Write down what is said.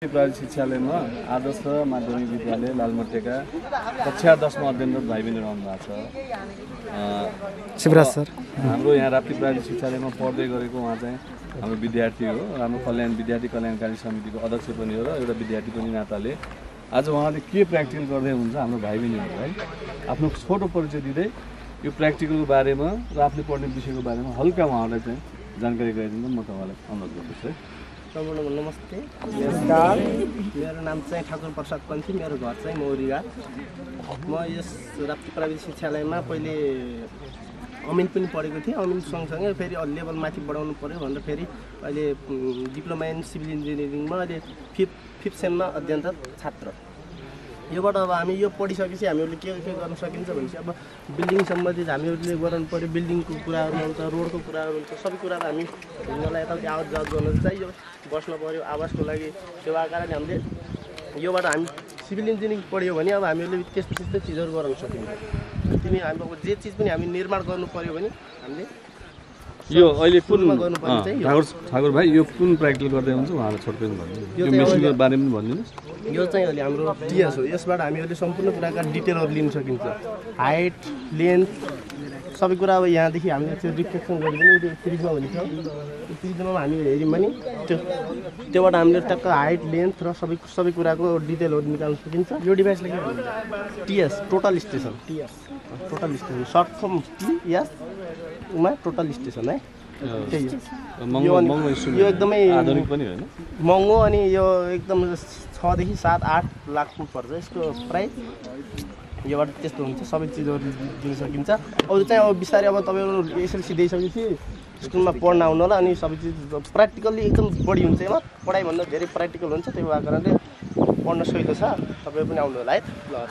Private शिक्षालयमा आदर्श माध्यमिक विद्यालय लालमोटेका कक्षा 10 मा अध्ययनरत भाइ बहिनी रहनु भएको छ। शिवराज सर हाम्रो यहाँ राप्ती प्राइभेट शिक्षालयमा पढ्दै गरेको उहाँ चाहिँ हाम्रो विद्यार्थी हो। हाम्रो विद्यार्थी कल्याणकारी समितिको अध्यक्ष पनि हो र एउटा विद्यार्थी पनि नाताले आज उहाँले के प्र्याक्टिकल गर्दै हुनुहुन्छ हाम्रो भाइ बहिनीहरूलाई आफ्नो छोटो परिचय दिँदै यो प्र्याक्टिकलको बारेमा र आफूले पढ्ने विषयको बारेमा हल्का उहाँहरूलाई चाहिँ जानकारी गराइदिनु म तपाईँलाई अनुरोध गर्दछु है। सबैलाई नमस्ते, नमस्कार। मेरो नाम चाहिँ ठाकुर प्रसाद पन्थी, मेरो घर चाहिँ मौरीघाट। म यस राप्ती प्राविधिक शिक्षालयमा पहिले अमिन पनि पढेको थिएँ। अमिन सँगसँगै फेरि लेभल माथि बढाउनु पर्यो भनेर फेरि अहिले डिप्लोमा इन सिभिल इन्जिनियरिङमा अहिले फिफ्थ सेममा अध्ययनरत छात्र। योबाट अब हामी यो पढिसकेपछि हामीहरूले के गर्न सकिन्छ भनेपछि अब बिल्डिङ सम्बन्धित हामीहरूले गर्नु पर्यो। बिल्डिङको कुराहरू हुन्छ, रोडको कुराहरू हुन्छ, सबै कुराहरू हामी घुम्नलाई यताउति आवत जावत गर्न चाहियो, बस्न पर्यो आवासको लागि। त्यो भएको कारणले हामीले योबाट हामी सिभिल इन्जिनियरिङ पढ्यो भने अब हामीहरूले त्यस्तो त्यस्तो चिजहरू गराउन सकिन्छ। तिमी हामी अब जे चिज पनि हामी निर्माण गर्नु पर्यो भने हामीले यो अहिले पुनमा गर्नुपर्ने चाहिँ ठाकुर भाइ यो कुन प्र्याक्टिकल गर्दै हुन्छ उहाँलाई छोटकरी भनिदिनु। यो मेसिनको बारेमा पनि भनिदिनुहोस्। यो चाहिँ अहिले हाम्रो टिएस हो। यसबाट हामीहरूले सम्पूर्ण कुराका डिटेलहरू लिन सकिन्छ। हाइट, लेन्थ सबै कुरा अब यहाँदेखि हामीले त्यो रिफ्लेक्सन गऱ्यो भने त्यो प्रिज्मा भनिन्छ। त्यो प्रिज्मामा हामी हेऱ्यौँ भने त्योबाट हामीले टक्क हाइट, लेन्थ र सबै कुराको डिटेलहरू निकाल्न सकिन्छ। यो डिभाइसले के भन्छ? TS, total station. Total station short form TS मा टोटल स्टेसन है। त्यही हो। यो एकदमै आधुनिक पनि होइन, महँगो अनि यो एकदम 6 देखि 7-8 लाख पर्छ यसको प्राइस। योबाट त्यस्तो हुन्छ, सबै चिजहरू दिन सकिन्छ। अरू चाहिँ अब बिस्तारै अब तपाईँहरू एसएलसी दिइसकेपछि स्कुलमा पढ्न आउनु होला अनि सबै चिज प्र्याक्टिकल्ली एकदम बढी हुन्छ। यसमा पढाइभन्दा धेरै प्र्याक्टिकल हुन्छ। त्यो भएको कारणले पढ्न सजिलो छ। तपाईँ पनि आउनु होला है। ल।